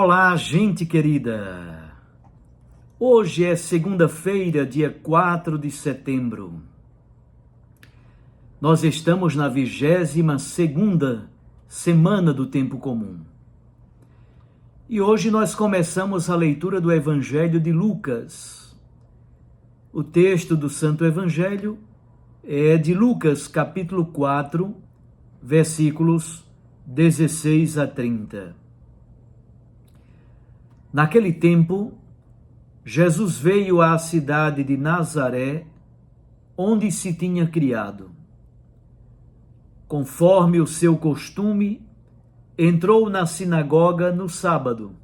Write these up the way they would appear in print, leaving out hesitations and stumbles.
Olá, gente querida! Hoje é segunda-feira, dia 4 de setembro. Nós estamos na 22ª semana do tempo comum. E hoje nós começamos a leitura do Evangelho de Lucas. O texto do Santo Evangelho é de Lucas, capítulo 4, versículos 16 a 30. Naquele tempo, Jesus veio à cidade de Nazaré, onde se tinha criado. Conforme o seu costume, entrou na sinagoga no sábado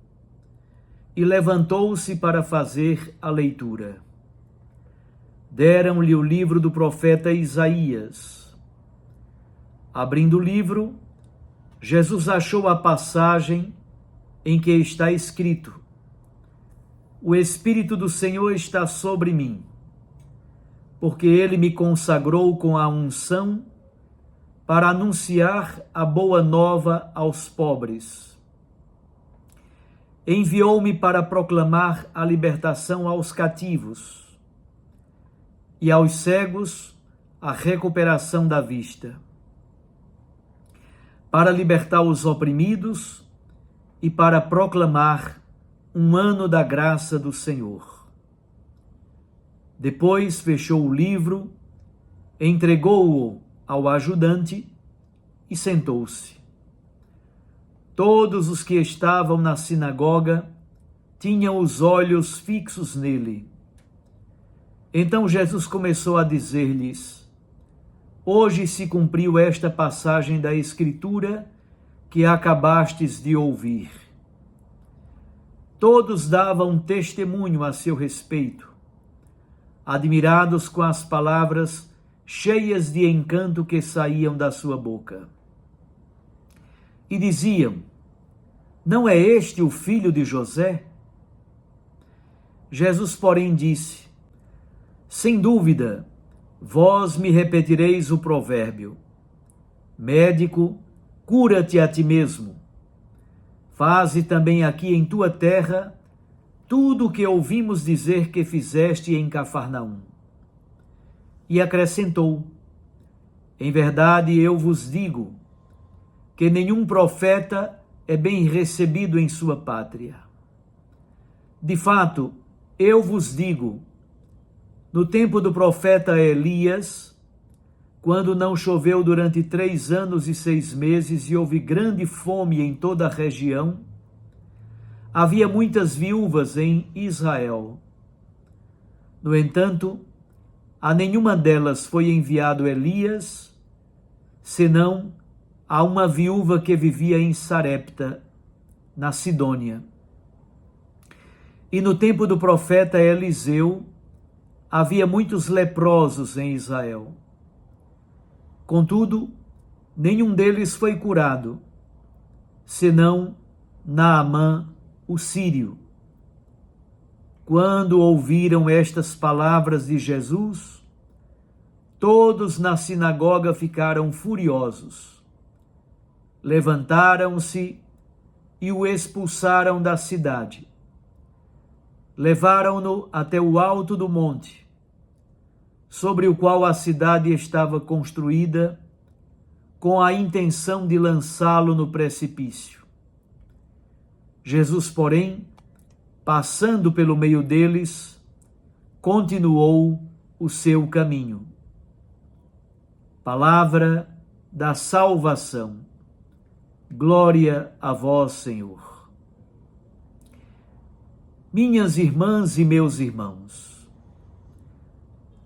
e levantou-se para fazer a leitura. Deram-lhe o livro do profeta Isaías. Abrindo o livro, Jesus achou a passagem em que está escrito: O Espírito do Senhor está sobre mim, porque ele me consagrou com a unção para anunciar a boa nova aos pobres. Enviou-me para proclamar a libertação aos cativos e aos cegos a recuperação da vista, para libertar os oprimidos e para proclamar um ano da graça do Senhor. Depois fechou o livro, entregou-o ao ajudante e sentou-se. Todos os que estavam na sinagoga tinham os olhos fixos nele. Então Jesus começou a dizer-lhes: Hoje se cumpriu esta passagem da Escritura que acabastes de ouvir. Todos davam testemunho a seu respeito, admirados com as palavras cheias de encanto que saíam da sua boca. E diziam: Não é este o filho de José? Jesus, porém, disse: Sem dúvida, vós me repetireis o provérbio: Médico, cura-te a ti mesmo. Faze também aqui em tua terra tudo o que ouvimos dizer que fizeste em Cafarnaum. E acrescentou: Em verdade eu vos digo que nenhum profeta é bem recebido em sua pátria. De fato, eu vos digo, no tempo do profeta Elias, quando não choveu durante 3 anos e 6 meses e houve grande fome em toda a região, havia muitas viúvas em Israel. No entanto, a nenhuma delas foi enviado Elias, senão a uma viúva que vivia em Sarepta, na Sidônia. E no tempo do profeta Eliseu, havia muitos leprosos em Israel. Contudo, nenhum deles foi curado, senão Naamã, o sírio. Quando ouviram estas palavras de Jesus, todos na sinagoga ficaram furiosos. Levantaram-se e o expulsaram da cidade. Levaram-no até o alto do monte, sobre o qual a cidade estava construída, com a intenção de lançá-lo no precipício. Jesus, porém, passando pelo meio deles, continuou o seu caminho. Palavra da salvação. Glória a vós, Senhor. Minhas irmãs e meus irmãos,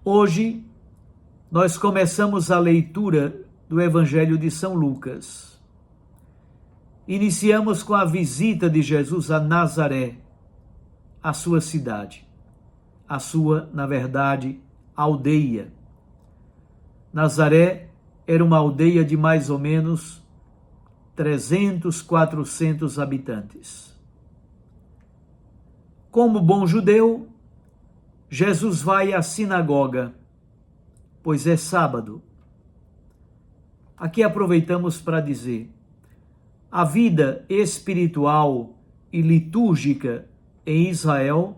hoje nós começamos a leitura do Evangelho de São Lucas. Iniciamos com a visita de Jesus a Nazaré, a sua cidade, a sua, na verdade, aldeia. Nazaré era uma aldeia de mais ou menos 300, 400 habitantes. Como bom judeu, Jesus vai à sinagoga, pois é sábado. Aqui aproveitamos para dizer: a vida espiritual e litúrgica em Israel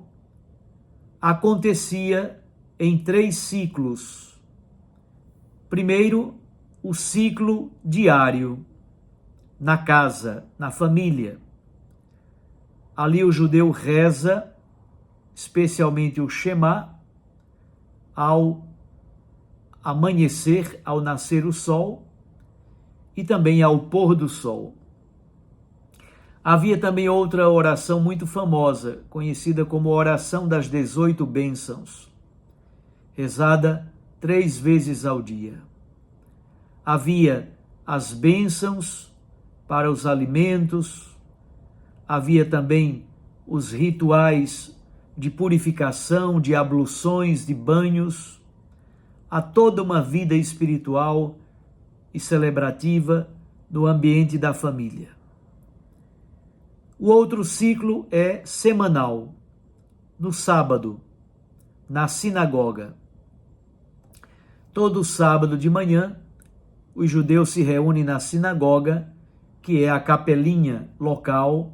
acontecia em 3 ciclos. Primeiro, o ciclo diário, na casa, na família. Ali o judeu reza, especialmente o Shema, ao amanhecer, ao nascer o sol, e também ao pôr do sol. Havia também outra oração muito famosa, conhecida como oração das 18 bênçãos, rezada 3 vezes ao dia. Havia as bênçãos para os alimentos, havia também os rituais de purificação, de abluções, de banhos. Há toda uma vida espiritual e celebrativa no ambiente da família. O outro ciclo é semanal, no sábado, na sinagoga. Todo sábado de manhã, os judeus se reúnem na sinagoga, que é a capelinha local,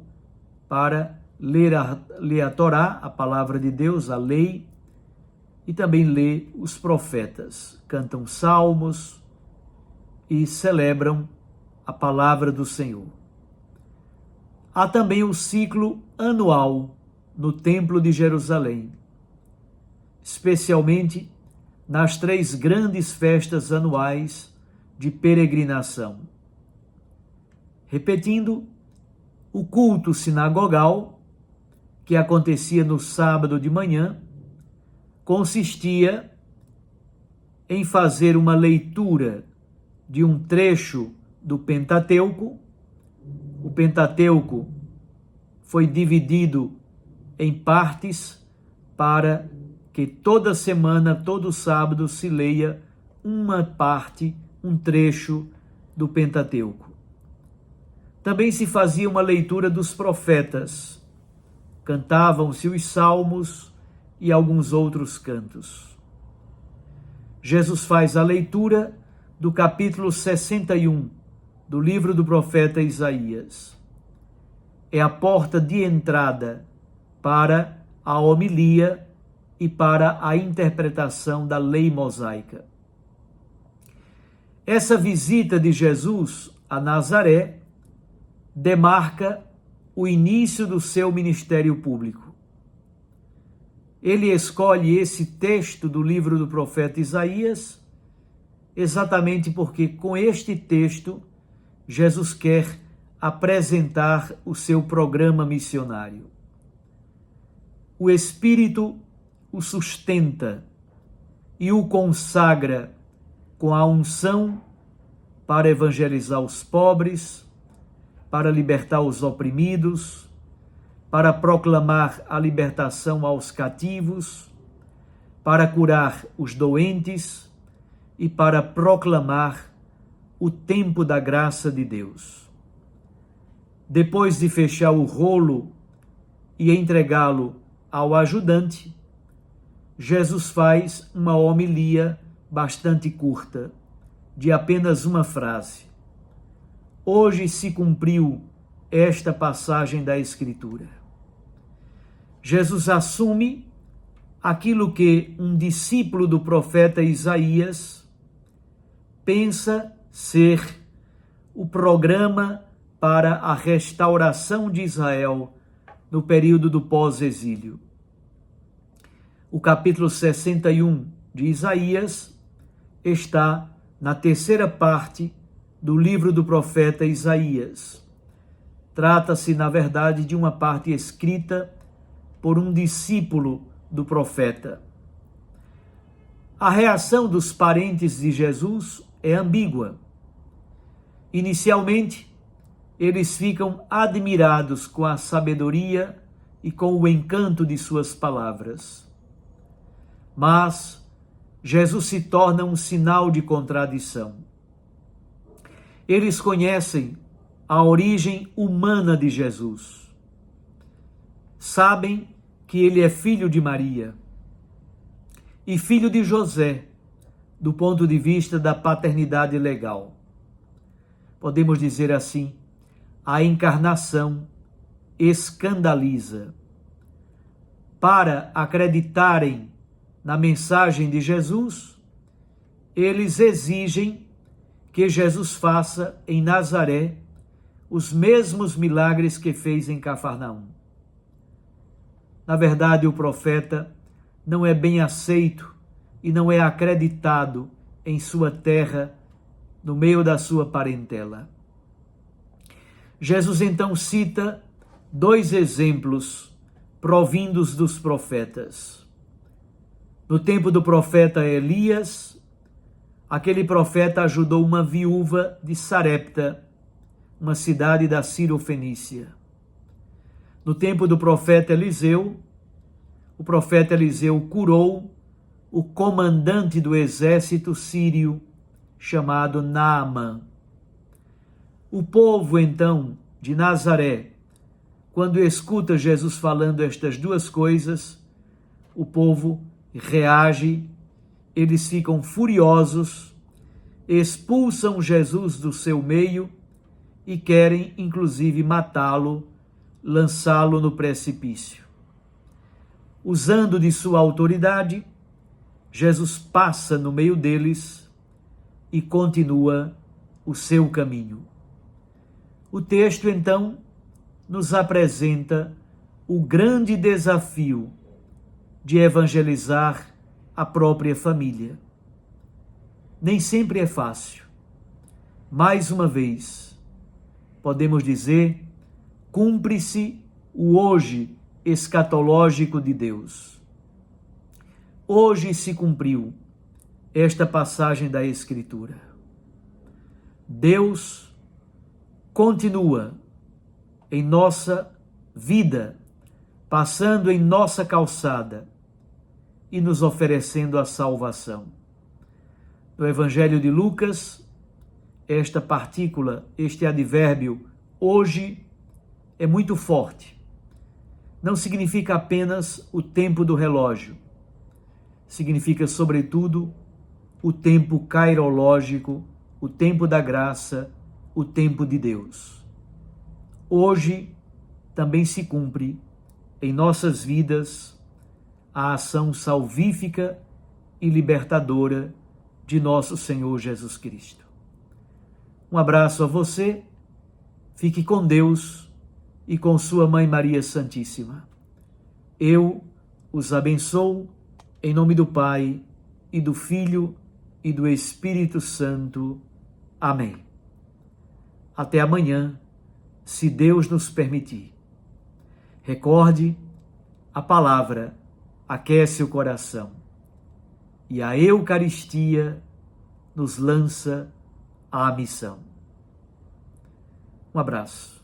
para ler a Torá, a palavra de Deus, a lei, e também ler os profetas. Cantam salmos e celebram a palavra do Senhor. Há também o ciclo anual no Templo de Jerusalém, especialmente nas 3 grandes festas anuais de peregrinação. Repetindo, o culto sinagogal, que acontecia no sábado de manhã, consistia em fazer uma leitura de um trecho do Pentateuco. O Pentateuco foi dividido em partes para que toda semana, todo sábado, se leia uma parte, um trecho do Pentateuco. Também se fazia uma leitura dos profetas. Cantavam-se os salmos e alguns outros cantos. Jesus faz a leitura do capítulo 61 do livro do profeta Isaías. É a porta de entrada para a homilia e para a interpretação da lei mosaica. Essa visita de Jesus a Nazaré demarca o início do seu ministério público. Ele escolhe esse texto do livro do profeta Isaías exatamente porque com este texto Jesus quer apresentar o seu programa missionário. O Espírito o sustenta e o consagra com a unção para evangelizar os pobres, para libertar os oprimidos, para proclamar a libertação aos cativos, para curar os doentes e para proclamar o tempo da graça de Deus. Depois de fechar o rolo e entregá-lo ao ajudante, Jesus faz uma homilia bastante curta, de apenas uma frase. Hoje se cumpriu esta passagem da Escritura. Jesus assume aquilo que um discípulo do profeta Isaías pensa ser o programa para a restauração de Israel no período do pós-exílio. O capítulo 61 de Isaías está na 3ª parte do livro do profeta Isaías. Trata-se, na verdade, de uma parte escrita por um discípulo do profeta. A reação dos parentes de Jesus é ambígua. Inicialmente, eles ficam admirados com a sabedoria e com o encanto de suas palavras. Mas Jesus se torna um sinal de contradição. Eles conhecem a origem humana de Jesus. Sabem que ele é filho de Maria e filho de José, do ponto de vista da paternidade legal. Podemos dizer assim, a encarnação escandaliza. Para acreditarem na mensagem de Jesus, eles exigem que Jesus faça em Nazaré os mesmos milagres que fez em Cafarnaum. Na verdade, o profeta não é bem aceito e não é acreditado em sua terra, no meio da sua parentela. Jesus então cita 2 exemplos provindos dos profetas. No tempo do profeta Elias, aquele profeta ajudou uma viúva de Sarepta, uma cidade da Sírio-Fenícia. No tempo do profeta Eliseu, o profeta Eliseu curou o comandante do exército sírio, chamado Naamã. O povo, então, de Nazaré, quando escuta Jesus falando estas 2 coisas, o povo reage, eles ficam furiosos, expulsam Jesus do seu meio e querem, inclusive, matá-lo, lançá-lo no precipício. Usando de sua autoridade, Jesus passa no meio deles e continua o seu caminho. O texto, então, nos apresenta o grande desafio de evangelizar a própria família. Nem sempre é fácil. Mais uma vez, podemos dizer, cumpre-se o hoje escatológico de Deus. Hoje se cumpriu esta passagem da Escritura. Deus continua em nossa vida, passando em nossa calçada e nos oferecendo a salvação. No Evangelho de Lucas, esta partícula, este advérbio, hoje, é muito forte. Não significa apenas o tempo do relógio, significa, sobretudo, o tempo cairológico, o tempo da graça, o tempo de Deus. Hoje também se cumpre em nossas vidas a ação salvífica e libertadora de nosso Senhor Jesus Cristo. Um abraço a você, fique com Deus e com sua Mãe Maria Santíssima. Eu os abençoo em nome do Pai e do Filho e do Espírito Santo. Amém. Até amanhã, se Deus nos permitir. Recorde, a palavra aquece o coração e a Eucaristia nos lança à missão. Um abraço.